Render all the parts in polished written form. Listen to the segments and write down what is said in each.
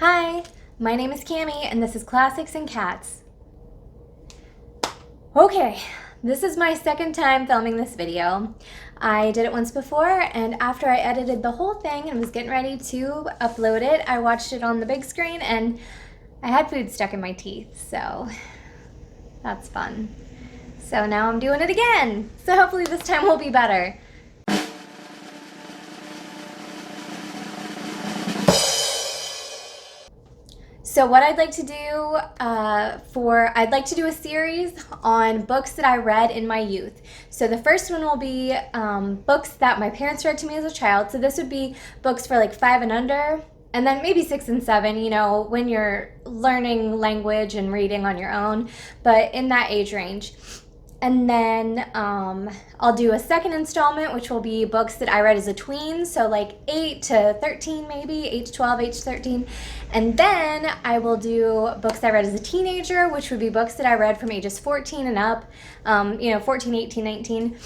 Hi, my name is Cami and this is Classics and Cats. Okay, this is my second time filming this video. I did it once before, and after I edited the whole thing and was getting ready to upload it, I watched it on the big screen and I had food stuck in my teeth, so that's fun. So now I'm doing it again, so hopefully this time will be better. So what I'd like to do I'd like to do a series on books that I read in my youth. So the first one will be books that my parents read to me as a child. So this would be books for like 5 and under, and then maybe 6 and 7, you know, when you're learning language and reading on your own, but in that age range. And then I'll do a second installment, which will be books that I read as a tween, so like 8 to 13 maybe, 8 to 12, 8 to 13. And then I will do books I read as a teenager, which would be books that I read from ages 14 and up, 14, 18, 19.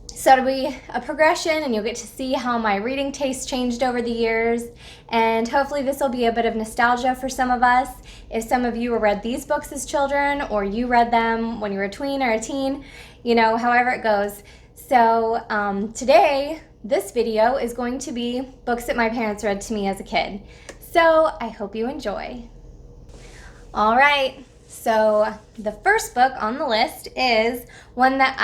So it'll be a progression, and you'll get to see how my reading taste changed over the years. And hopefully this will be a bit of nostalgia for some of us. If some of you read these books as children, or you read them when you were a tween or a teen, you know, however it goes. So today, this video is going to be books that my parents read to me as a kid. So I hope you enjoy. All right. So the first book on the list is one that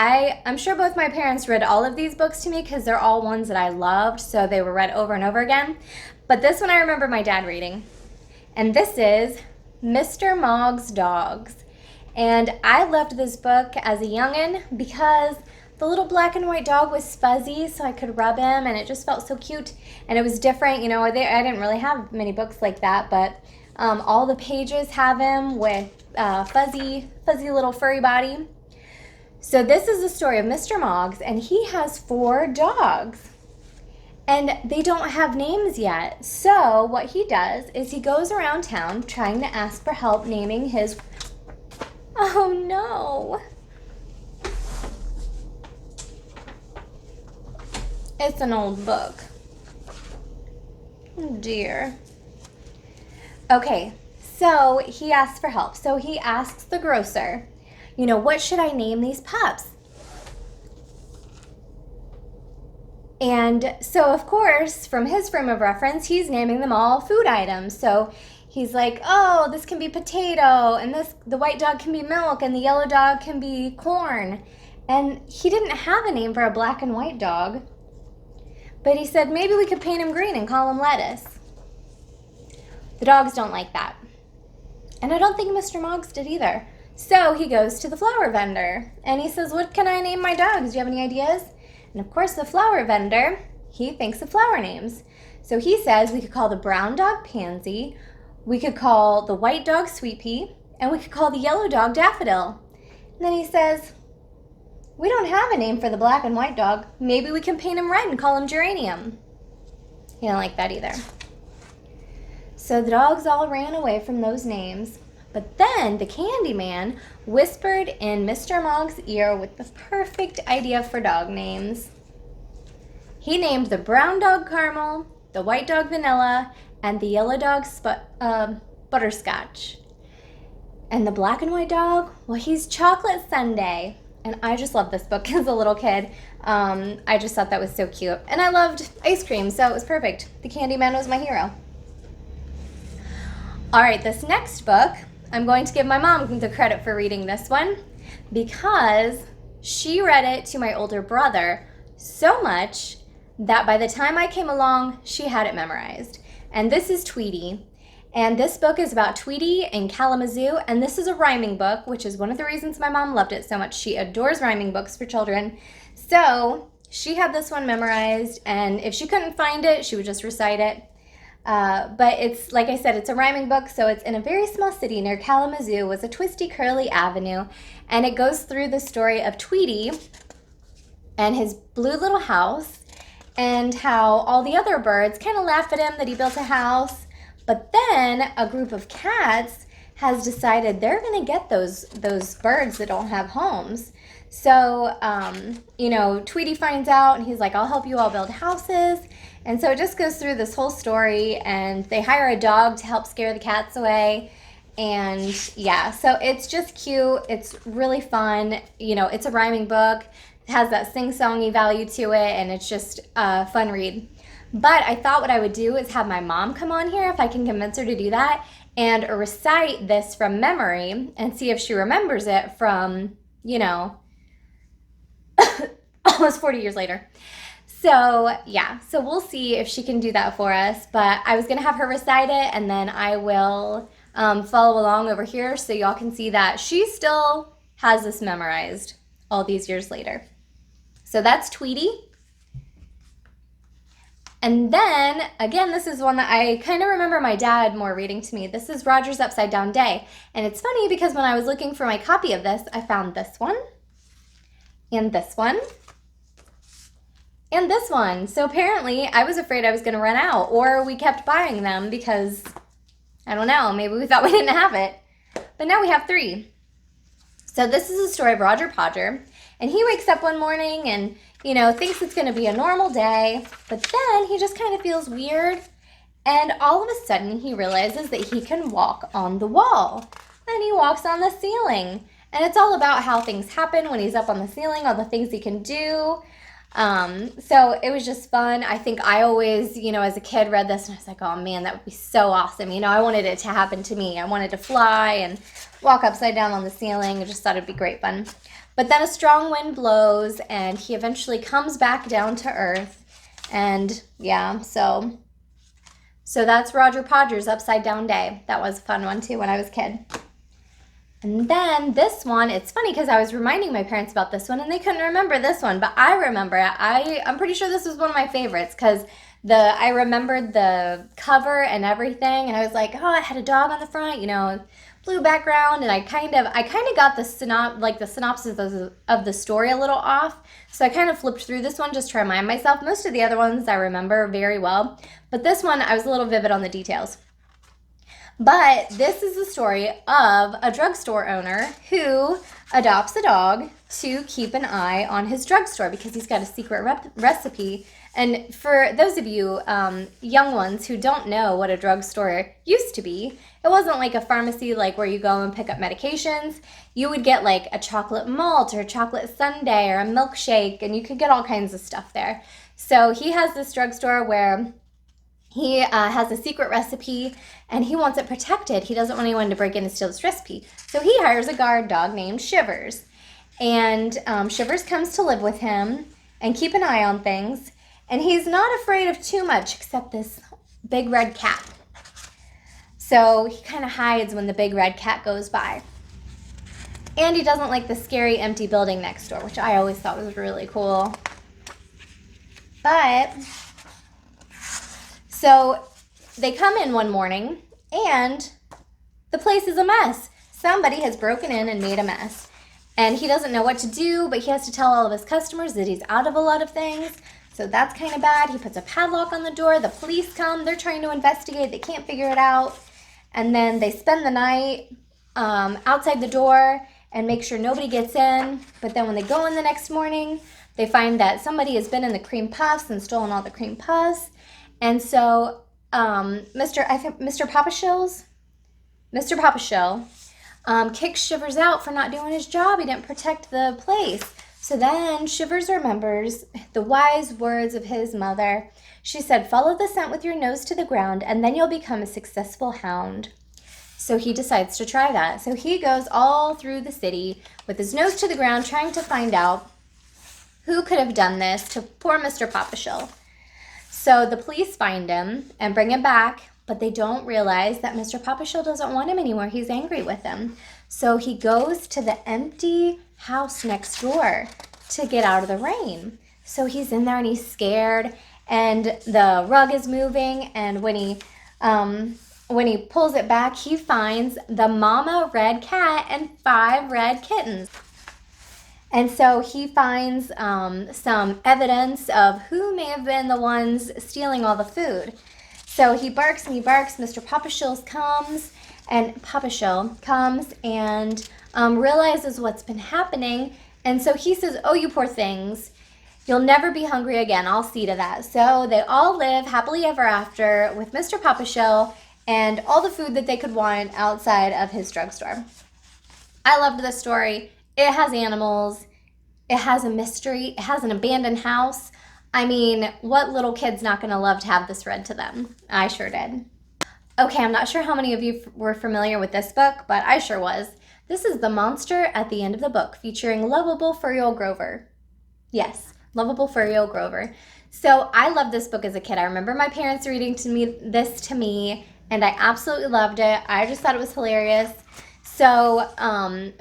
I'm sure both my parents read all of these books to me because they're all ones that I loved, so they were read over and over again. But this one I remember my dad reading. And this is Mr. Mogs Dogs. And I loved this book as a youngin' because the little black and white dog was fuzzy, so I could rub him, and it just felt so cute. And it was different, you know, I didn't really have many books like that, but all the pages have him with fuzzy little furry body. So this is the story of Mr. Moggs, and he has 4 dogs. And they don't have names yet. So what he does is he goes around town trying to ask for help naming his... Oh no! It's an old book. Oh dear. Okay, so he asks for help. So he asks the grocer, you know, what should I name these pups? And so, of course, from his frame of reference, he's naming them all food items. So he's like, oh, this can be potato, and the white dog can be milk, and the yellow dog can be corn. And he didn't have a name for a black and white dog, but he said maybe we could paint him green and call him lettuce. The dogs don't like that. And I don't think Mr. Moggs did either. So he goes to the flower vendor, and he says, what can I name my dogs? Do you have any ideas? And of course, the flower vendor, he thinks of flower names. So he says we could call the brown dog Pansy, we could call the white dog Sweet Pea, and we could call the yellow dog Daffodil. And then he says, we don't have a name for the black and white dog. Maybe we can paint him red and call him Geranium. He didn't like that either. So the dogs all ran away from those names. But then the candy man whispered in Mr. Moggs' ear with the perfect idea for dog names. He named the brown dog Caramel, the white dog Vanilla, and the yellow dog Butterscotch. And the black and white dog, well, he's Chocolate Sundae. And I just loved this book as a little kid. I just thought that was so cute. And I loved ice cream, so it was perfect. The candy man was my hero. All right, this next book, I'm going to give my mom the credit for reading this one because she read it to my older brother so much that by the time I came along, she had it memorized. And this is Tweety. And this book is about Tweety in Kalamazoo, and this is a rhyming book, which is one of the reasons my mom loved it so much. She adores rhyming books for children. So she had this one memorized, and if she couldn't find it, she would just recite it. But it's, like I said, it's a rhyming book, so it's in a very small city near Kalamazoo was a twisty, curly avenue, and it goes through the story of Tweety and his blue little house, and how all the other birds kind of laugh at him that he built a house, but then a group of cats has decided they're going to get those birds that don't have homes. So, Tweety finds out, and he's like, I'll help you all build houses. And so it just goes through this whole story, and they hire a dog to help scare the cats away. And yeah, so it's just cute. It's really fun. You know, it's a rhyming book. It has that sing-songy value to it, and it's just a fun read. But I thought what I would do is have my mom come on here, if I can convince her to do that, and recite this from memory and see if she remembers it from, you know, almost 40 years later. So yeah, so we'll see if she can do that for us. But I was gonna have her recite it, and then I will follow along over here so y'all can see that she still has this memorized all these years later. So that's Tweety. And then, again, this is one that I kind of remember my dad more reading to me. This is Roger's Upside Down Day. And it's funny because when I was looking for my copy of this, I found this one, and this one, and this one. So apparently I was afraid I was going to run out, or we kept buying them because, I don't know, maybe we thought we didn't have it. But now we have 3. So this is the story of Roger Podger. And he wakes up one morning and, you know, thinks it's going to be a normal day. But then he just kind of feels weird. And all of a sudden he realizes that he can walk on the wall. And he walks on the ceiling. And it's all about how things happen when he's up on the ceiling, all the things he can do. So it was just fun. I think I always, you know, as a kid read this and I was like, oh man, that would be so awesome. You know, I wanted it to happen to me. I wanted to fly and walk upside down on the ceiling. I just thought it'd be great fun. But then a strong wind blows and he eventually comes back down to earth. And yeah, so that's Roger Podger's Upside Down Day. That was a fun one too when I was a kid. And then this one, it's funny because I was reminding my parents about this one and they couldn't remember this one, but I remember it. I'm pretty sure this was one of my favorites because I remembered the cover and everything, and I was like, oh, I had a dog on the front, you know, blue background, and I kind of got the synopsis of the story a little off, so I kind of flipped through this one just to remind myself. Most of the other ones I remember very well, but this one I was a little vivid on the details. But this is the story of a drugstore owner who adopts a dog to keep an eye on his drugstore because he's got a secret recipe. And for those of you young ones who don't know what a drugstore used to be, it wasn't like a pharmacy like where you go and pick up medications. You would get like a chocolate malt or a chocolate sundae or a milkshake, and you could get all kinds of stuff there. So he has this drugstore where he has a secret recipe and he wants it protected. He doesn't want anyone to break in and steal this recipe. So he hires a guard dog named Shivers. And Shivers comes to live with him and keep an eye on things. And he's not afraid of too much except this big red cat. So he kind of hides when the big red cat goes by. And he doesn't like the scary empty building next door, which I always thought was really cool. But so they come in one morning and the place is a mess. Somebody has broken in and made a mess. And he doesn't know what to do, but he has to tell all of his customers that he's out of a lot of things. So that's kind of bad. He puts a padlock on the door. The police come. They're trying to investigate. They can't figure it out. And then they spend the night outside the door and make sure nobody gets in. But then when they go in the next morning, they find that somebody has been in the cream puffs and stolen all the cream puffs. And so Mr. Papashill kicks Shivers out for not doing his job. He didn't protect the place. So then Shivers remembers the wise words of his mother. She said, follow the scent with your nose to the ground, and then you'll become a successful hound. So he decides to try that. So he goes all through the city with his nose to the ground, trying to find out who could have done this to poor Mr. Papashill. So the police find him and bring him back, but they don't realize that Mr. Papashill doesn't want him anymore. He's angry with him. So he goes to the empty house next door to get out of the rain. So he's in there and he's scared, and the rug is moving, and when he pulls it back, he finds the mama red cat and 5 red kittens. And so he finds some evidence of who may have been the ones stealing all the food. So he barks and he barks. Mr. Papashill comes and realizes what's been happening. And so he says, oh, you poor things. You'll never be hungry again. I'll see to that. So they all live happily ever after with Mr. Papa Show and all the food that they could want outside of his drugstore. I loved this story. It has animals. It has a mystery. It has an abandoned house. I mean, what little kid's not going to love to have this read to them? I sure did. Okay, I'm not sure how many of you were familiar with this book, but I sure was. This is The Monster at the End of the Book, featuring lovable furry old Grover. Yes, lovable furry old Grover. So I loved this book as a kid. I remember my parents reading this to me, and I absolutely loved it. I just thought it was hilarious. So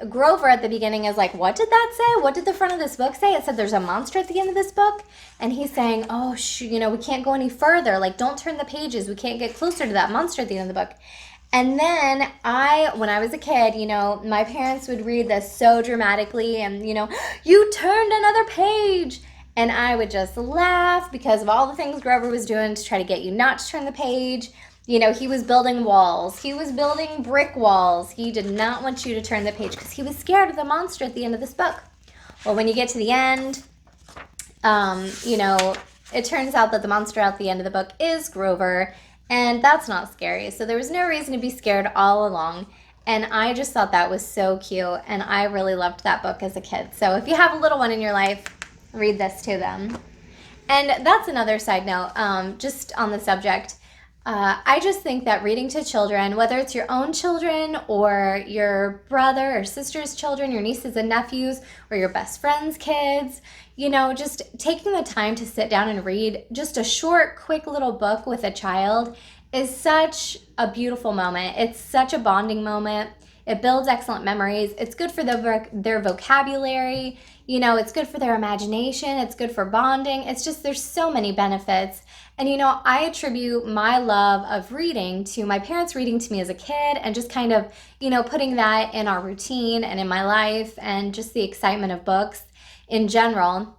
Grover at the beginning is like, what did that say? What did the front of this book say? It said there's a monster at the end of this book. And he's saying, oh, we can't go any further. Like, don't turn the pages. We can't get closer to that monster at the end of the book. And then when I was a kid, my parents would read this so dramatically and, you turned another page. And I would just laugh because of all the things Grover was doing to try to get you not to turn the page. He was building walls. He was building brick walls. He did not want you to turn the page because he was scared of the monster at the end of this book. Well, when you get to the end, it turns out that the monster at the end of the book is Grover, and that's not scary. So there was no reason to be scared all along. And I just thought that was so cute, and I really loved that book as a kid. So if you have a little one in your life, read this to them. And that's another side note, just on the subject. I just think that reading to children, whether it's your own children or your brother or sister's children, your nieces and nephews, or your best friend's kids, just taking the time to sit down and read just a short, quick little book with a child is such a beautiful moment. It's such a bonding moment. It builds excellent memories. It's good for their vocabulary. It's good for their imagination. It's good for bonding. It's just, there's so many benefits. And, I attribute my love of reading to my parents reading to me as a kid and just kind of, putting that in our routine and in my life and just the excitement of books in general.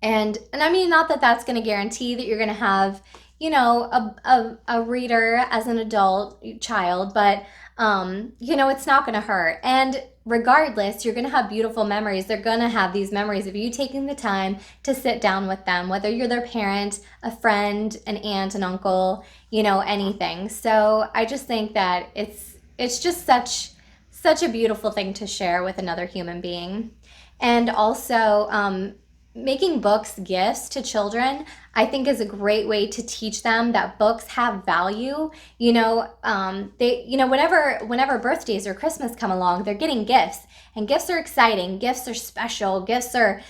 And I mean, not that that's going to guarantee that you're going to have, a reader as an adult child, but, it's not going to hurt. And regardless, you're going to have beautiful memories. They're going to have these memories of you taking the time to sit down with them, whether you're their parent, a friend, an aunt, an uncle, anything. So I just think that it's just such a beautiful thing to share with another human being. And also, making books gifts to children, I think, is a great way to teach them that books have value. Whenever birthdays or Christmas come along, they're getting gifts, and gifts are exciting. Gifts are special. Gifts are,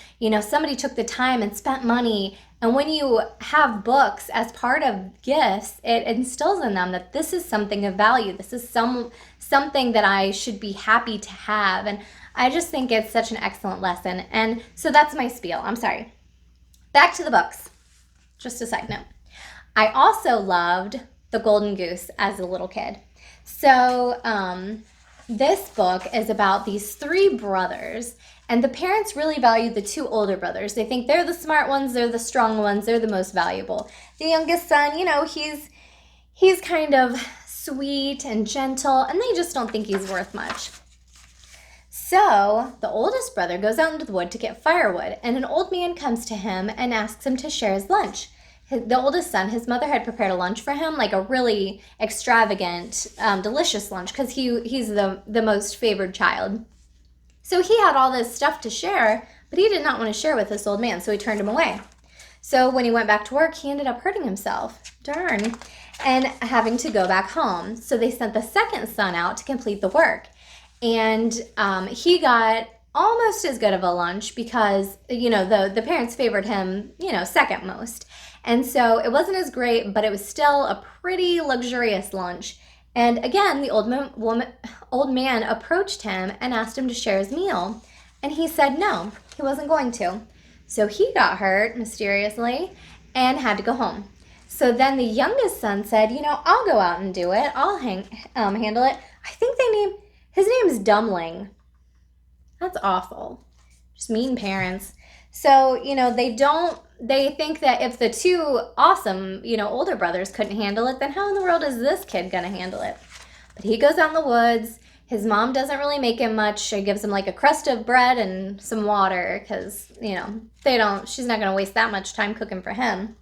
somebody took the time and spent money. And when you have books as part of gifts, it instills in them that this is something of value. This is something that I should be happy to have. And I just think it's such an excellent lesson. And so that's my spiel. I'm sorry. Back to the books. Just a side note. I also loved The Golden Goose as a little kid. So this book is about these three brothers, and the parents really value the two older brothers. They think they're the smart ones, they're the strong ones, they're the most valuable. The youngest son, he's kind of sweet and gentle, and they just don't think he's worth much. So the oldest brother goes out into the wood to get firewood, and an old man comes to him and asks him to share his lunch. The oldest son, his mother had prepared a lunch for him, like a really extravagant, delicious lunch, because he's the most favored child. So he had all this stuff to share, but he did not want to share with this old man, so he turned him away. So when he went back to work, he ended up hurting himself. Darn. And having to go back home. So they sent the second son out to complete the work. And he got almost as good of a lunch because, the parents favored him, second most. And so it wasn't as great, but it was still a pretty luxurious lunch. And again, the old man approached him and asked him to share his meal. And he said no, he wasn't going to. So he got hurt mysteriously and had to go home. So then the youngest son said, I'll go out and do it. I'll handle it. I think his name's Dumbling. That's awful. Just mean parents. So, they think that if the two awesome, older brothers couldn't handle it, then how in the world is this kid going to handle it? But he goes out in the woods. His mom doesn't really make him much. She gives him like a crust of bread and some water because, she's not going to waste that much time cooking for him.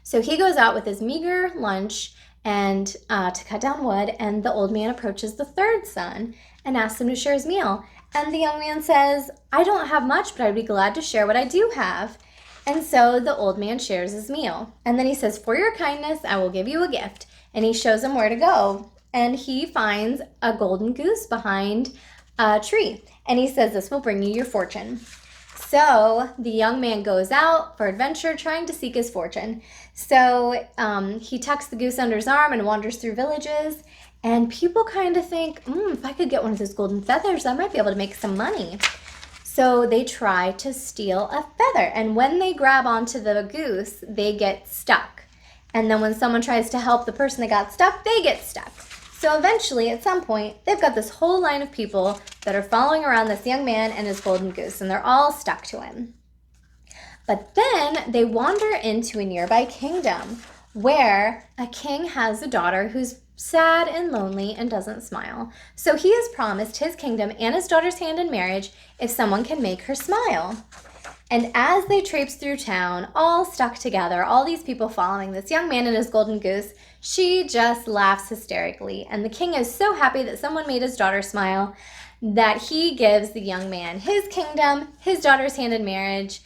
So he goes out with his meager lunch and to cut down wood, and the old man approaches the third son and asks him to share his meal. And the young man says, I don't have much, but I'd be glad to share what I do have. And so the old man shares his meal. And then he says, for your kindness, I will give you a gift. And he shows him where to go. And he finds a golden goose behind a tree. And he says, this will bring you your fortune. So the young man goes out for adventure, trying to seek his fortune. So he tucks the goose under his arm and wanders through villages. And people kind of think, if I could get one of those golden feathers, I might be able to make some money. So they try to steal a feather. And when they grab onto the goose, they get stuck. And then when someone tries to help the person that got stuck, they get stuck. So eventually, at some point, they've got this whole line of people that are following around this young man and his golden goose, and they're all stuck to him. But then they wander into a nearby kingdom where a king has a daughter who's sad and lonely and doesn't smile. So he has promised his kingdom and his daughter's hand in marriage if someone can make her smile. And as they traipse through town, all stuck together, all these people following this young man and his golden goose, she just laughs hysterically. And the king is so happy that someone made his daughter smile that he gives the young man his kingdom, his daughter's hand in marriage,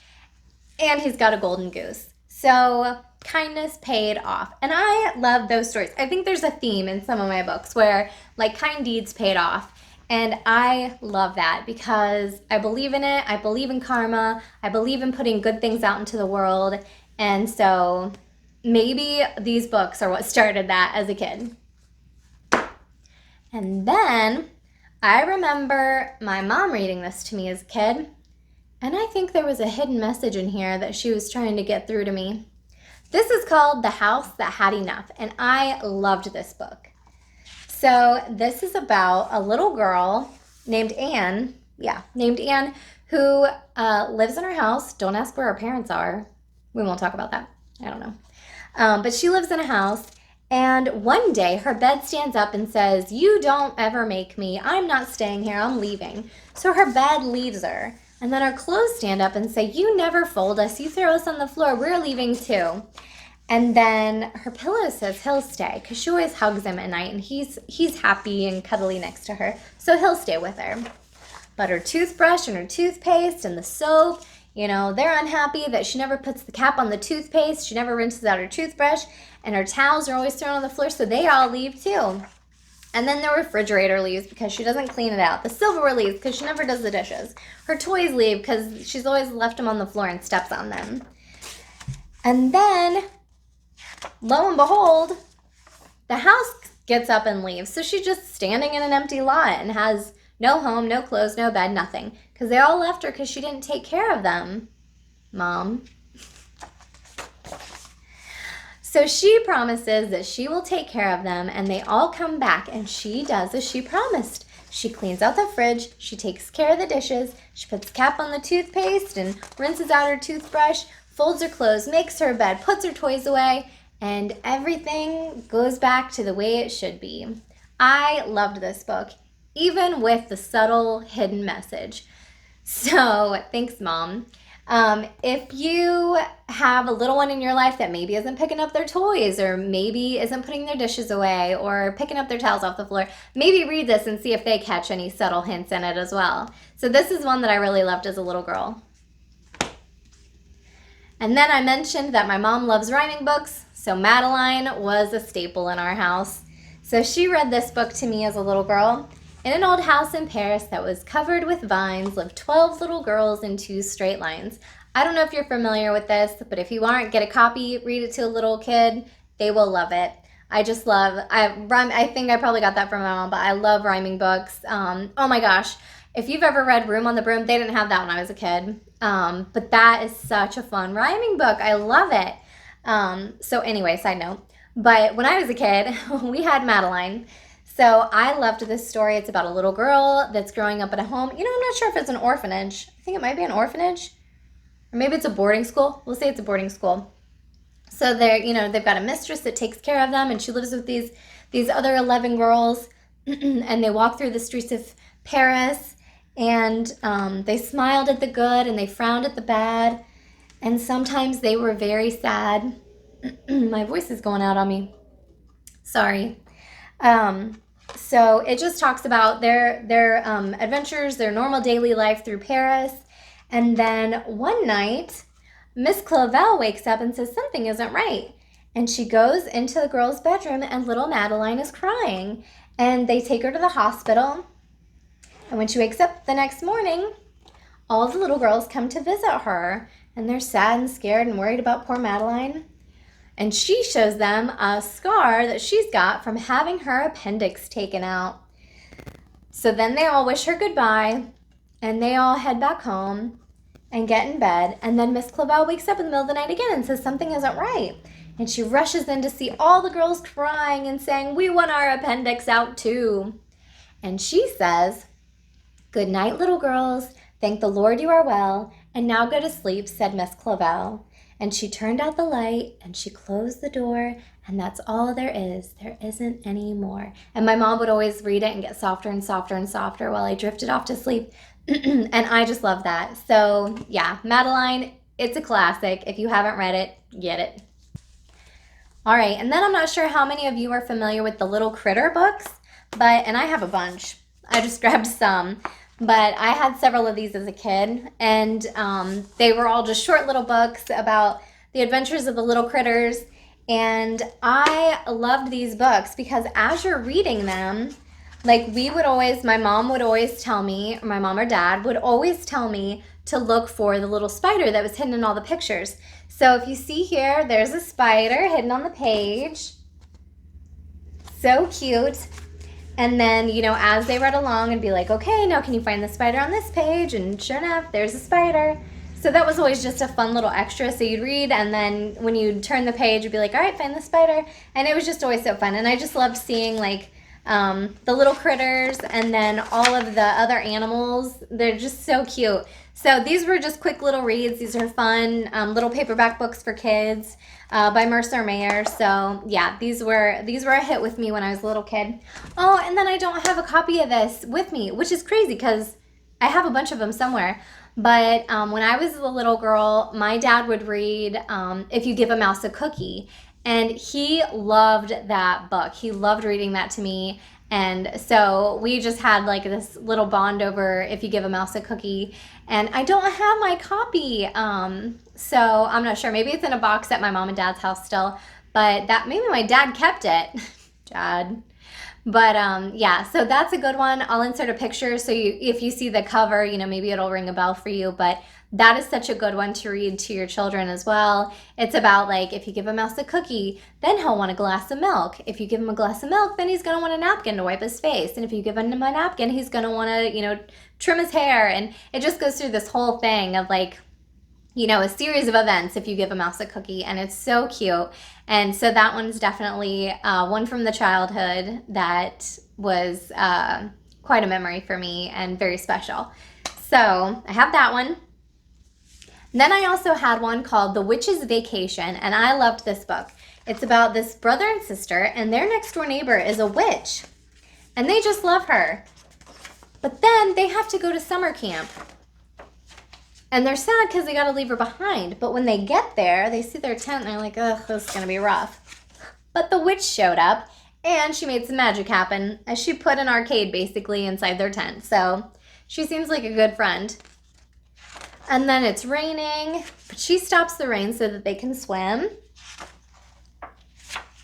and he's got a golden goose. So kindness paid off. And I love those stories. I think there's a theme in some of my books where like kind deeds paid off. And I love that because I believe in it. I believe in karma. I believe in putting good things out into the world. And so maybe these books are what started that as a kid. And then I remember my mom reading this to me as a kid. And I think there was a hidden message in here that she was trying to get through to me. This is called The House That Had Enough, and I loved this book. So this is about a little girl named Anne, who lives in her house. Don't ask where her parents are. We won't talk about that. I don't know. But she lives in a house, and one day her bed stands up and says, you don't ever make me. I'm not staying here. I'm leaving. So her bed leaves her. And then her clothes stand up and say, you never fold us. You throw us on the floor. We're leaving too. And then her pillow says he'll stay because she always hugs him at night and he's happy and cuddly next to her. So he'll stay with her. But her toothbrush and her toothpaste and the soap, they're unhappy that she never puts the cap on the toothpaste. She never rinses out her toothbrush. And her towels are always thrown on the floor. So they all leave too. And then the refrigerator leaves because she doesn't clean it out. The silverware leaves because she never does the dishes. Her toys leave because she's always left them on the floor and steps on them. And then, lo and behold, the house gets up and leaves. So she's just standing in an empty lot and has no home, no clothes, no bed, nothing. Because they all left her because she didn't take care of them, Mom. So she promises that she will take care of them, and they all come back, and she does as she promised. She cleans out the fridge, she takes care of the dishes, she puts the cap on the toothpaste and rinses out her toothbrush, folds her clothes, makes her bed, puts her toys away, and everything goes back to the way it should be. I loved this book, even with the subtle hidden message. So thanks, Mom. If you have a little one in your life that maybe isn't picking up their toys or maybe isn't putting their dishes away or picking up their towels off the floor, maybe read this and see if they catch any subtle hints in it as well. So this is one that I really loved as a little girl. And then I mentioned that my mom loves rhyming books, so Madeline was a staple in our house. So she read this book to me as a little girl. In an old house in Paris that was covered with vines lived 12 little girls in 2 straight lines. I don't know if you're familiar with this, but if you aren't, get a copy, read it to a little kid. They will love it. I think I probably got that from my mom, but I love rhyming books. Oh my gosh. If you've ever read Room on the Broom, they didn't have that when I was a kid. But that is such a fun rhyming book. I love it. So anyway, side note. But when I was a kid, we had Madeline. So I loved this story. It's about a little girl that's growing up in a home. I'm not sure if it's an orphanage. I think it might be an orphanage. Or maybe it's a boarding school. We'll say it's a boarding school. So they've got a mistress that takes care of them, and she lives with these other 11 girls. and they walked through the streets of Paris, and they smiled at the good and they frowned at the bad, and sometimes they were very sad. My voice is going out on me. Sorry. So it just talks about their adventures, their normal daily life through Paris. And then one night, Miss Clavel wakes up and says something isn't right. And she goes into the girl's bedroom and little Madeline is crying. And they take her to the hospital. And when she wakes up the next morning, all the little girls come to visit her. And they're sad and scared and worried about poor Madeline. And she shows them a scar that she's got from having her appendix taken out. So then they all wish her goodbye, and they all head back home and get in bed. And then Miss Clavel wakes up in the middle of the night again and says something isn't right. And she rushes in to see all the girls crying and saying, "We want our appendix out too." And she says, "Good night, little girls. Thank the Lord you are well. And now go to sleep," said Miss Clavel. And she turned out the light and she closed the door, and that's all there is. There isn't any more. And my mom would always read it and get softer and softer and softer while I drifted off to sleep. And I just love that. So yeah, Madeline, it's a classic. If you haven't read it, get it. All right, and then I'm not sure how many of you are familiar with the Little Critter books, and I have a bunch. I just grabbed some. But I had several of these as a kid, and they were all just short little books about the adventures of the little critters. And I loved these books because as you're reading them, like my mom would always tell me, or my mom or dad would always tell me to look for the little spider that was hidden in all the pictures. So if you see here, there's a spider hidden on the page. So cute. And then, as they read along and be like, okay, now can you find the spider on this page? And sure enough, there's a spider. So that was always just a fun little extra. So you'd read, and then when you'd turn the page, you'd be like, all right, find the spider. And it was just always so fun. And I just loved seeing the little critters and then all of the other animals. They're just so cute. So these were just quick little reads. These are fun little paperback books for kids by Mercer Mayer. So yeah, these were a hit with me when I was a little kid. Oh, and then I don't have a copy of this with me, which is crazy because I have a bunch of them somewhere. But when I was a little girl, my dad would read If You Give a Mouse a Cookie. And he loved that book. He loved reading that to me. And so we just had this little bond over If You Give a Mouse a Cookie. And I don't have my copy. So I'm not sure. Maybe it's in a box at my mom and dad's house still. But maybe my dad kept it. Dad. But yeah, so that's a good one. I'll insert a picture so if you see the cover, maybe it'll ring a bell for you. But that is such a good one to read to your children as well. It's about if you give a mouse a cookie, then he'll want a glass of milk. If you give him a glass of milk, then he's going to want a napkin to wipe his face. And if you give him a napkin, he's going to want to, trim his hair. And it just goes through this whole thing of a series of events if you give a mouse a cookie. And it's so cute. And so that one's definitely one from the childhood that was quite a memory for me and very special. So I have that one. Then I also had one called The Witch's Vacation, and I loved this book. It's about this brother and sister, and their next door neighbor is a witch, and they just love her. But then they have to go to summer camp, and they're sad because they got to leave her behind. But when they get there, they see their tent, and they're like, ugh, this is going to be rough. But the witch showed up, and she made some magic happen, as she put an arcade basically inside their tent. So she seems like a good friend. And then it's raining, but she stops the rain so that they can swim.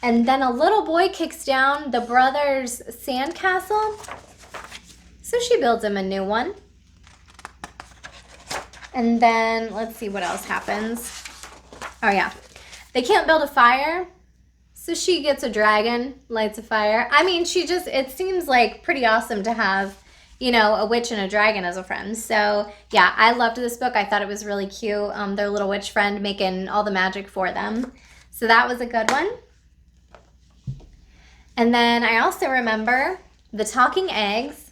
And then a little boy kicks down the brother's sandcastle, so she builds him a new one. And then let's see what else happens. Oh yeah, they can't build a fire, so she gets a dragon, lights a fire. I mean, it seems like pretty awesome to have a witch and a dragon as a friend. So yeah, I loved this book. I thought it was really cute. Their little witch friend making all the magic for them. So that was a good one. And then I also remember The Talking Eggs.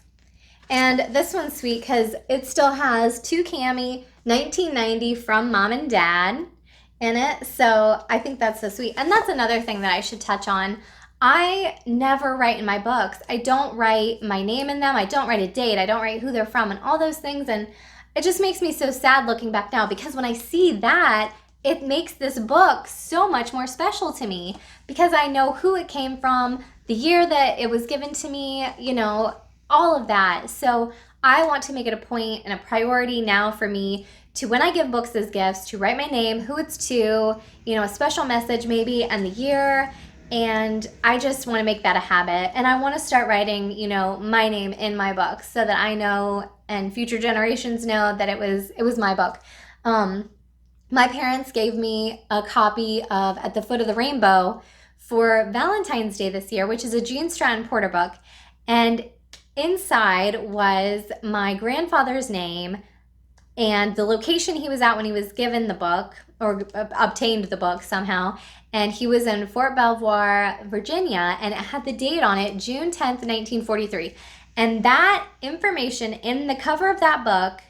And this one's sweet because it still has To Cami 1990 from Mom and Dad in it. So I think that's so sweet. And that's another thing that I should touch on. I never write in my books. I don't write my name in them. I don't write a date. I don't write who they're from and all those things. And it just makes me so sad looking back now, because when I see that, it makes this book so much more special to me, because I know who it came from, the year that it was given to me, you know, all of that. So I want to make it a point and a priority now for me to, when I give books as gifts, to write my name, who it's to, you know, a special message maybe, and the year. And I just want to make that a habit. And I want to start writing, you know, my name in my books, so that I know and future generations know that it was my book. My parents gave me a copy of At the Foot of the Rainbow for Valentine's Day this year, which is a Gene Stratton Porter book. And inside was my grandfather's name and the location he was at when he was given the book, or obtained the book somehow. And he was in Fort Belvoir, Virginia, and it had the date on it, June 10th, 1943. And that information in the cover of that book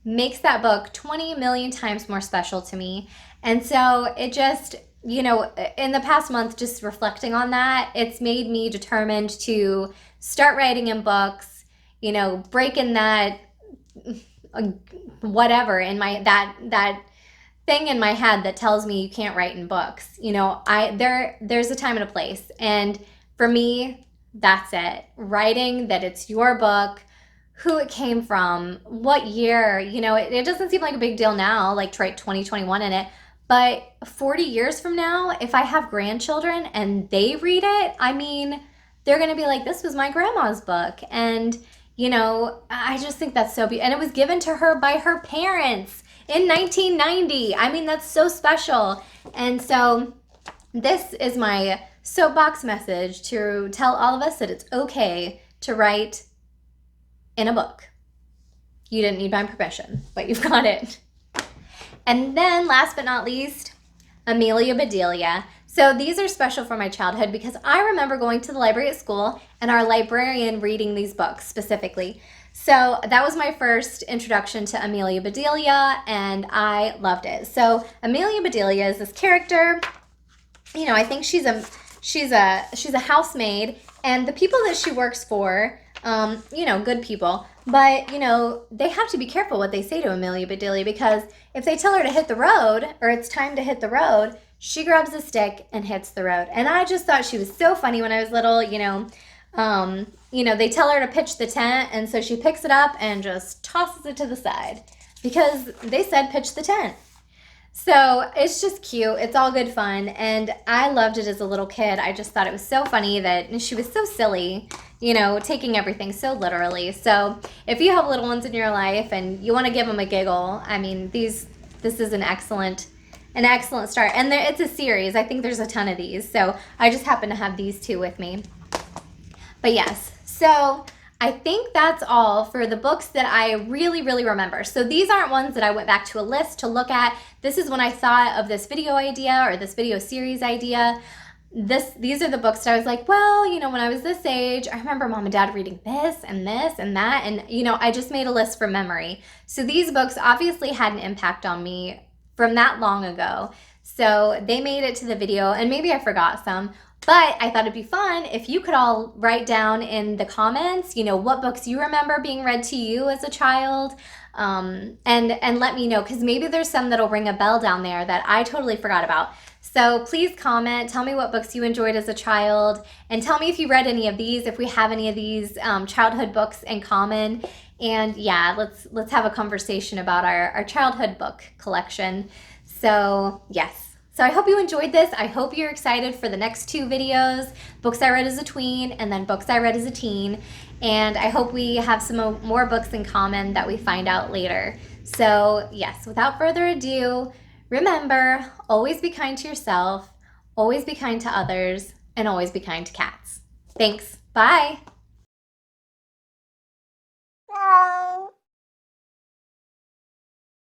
makes that book 20 million times more special to me. And so it just, you know, in the past month, just reflecting on that, it's made me determined to start writing in books, you know, breaking that whatever in my, that thing in my head that tells me you can't write in books. You know, there's a time and a place. And for me, that's it. Writing that it's your book, who it came from, what year, you know, it doesn't seem like a big deal now, like to write 2021 in it. But 40 years from now, if I have grandchildren and they read it, I mean, they're going to be like, this was my grandma's book. And, you know, I just think that's so beautiful. And it was given to her by her parents in 1990. I mean, that's so special. And so this is my soapbox message to tell all of us that it's okay to write in a book. You didn't need my permission, but you've got it. And then last but not least, Amelia Bedelia. So these are special for my childhood because I remember going to the library at school and our librarian reading these books specifically. So that was my first introduction to Amelia Bedelia, and I loved it. So Amelia Bedelia is this character. You know, I think she's a housemaid, and the people that she works for, you know, good people. But, you know, they have to be careful what they say to Amelia Bedelia, because if they tell her to hit the road, or it's time to hit the road, she grabs a stick and hits the road. And I just thought she was so funny when I was little. You know, they tell her to pitch the tent, and so she picks it up and just tosses it to the side because they said pitch the tent. So it's just cute. It's all good fun. And I loved it as a little kid. I just thought it was so funny that she was so silly, you know, taking everything so literally. So if you have little ones in your life and you want to give them a giggle, I mean, this is an excellent start. And it's a series. I think there's a ton of these. So I just happen to have these two with me. But yes, so I think that's all for the books that I really, really remember. So these aren't ones that I went back to a list to look at. This is when I thought of this video idea or this video series idea. These are the books that I was like, well, you know, when I was this age, I remember mom and dad reading this and this and that. And, you know, I just made a list from memory. So these books obviously had an impact on me from that long ago. So they made it to the video, and maybe I forgot some. But I thought it'd be fun if you could all write down in the comments, you know, what books you remember being read to you as a child, and let me know, because maybe there's some that'll ring a bell down there that I totally forgot about. So please comment, tell me what books you enjoyed as a child, and tell me if you read any of these, if we have any of these childhood books in common. And yeah, let's have a conversation about our childhood book collection. So yes. So I hope you enjoyed this. I hope you're excited for the next two videos, books I read as a tween and then books I read as a teen. And I hope we have some more books in common that we find out later. So yes, without further ado, remember, always be kind to yourself, always be kind to others, and always be kind to cats. Thanks. Bye.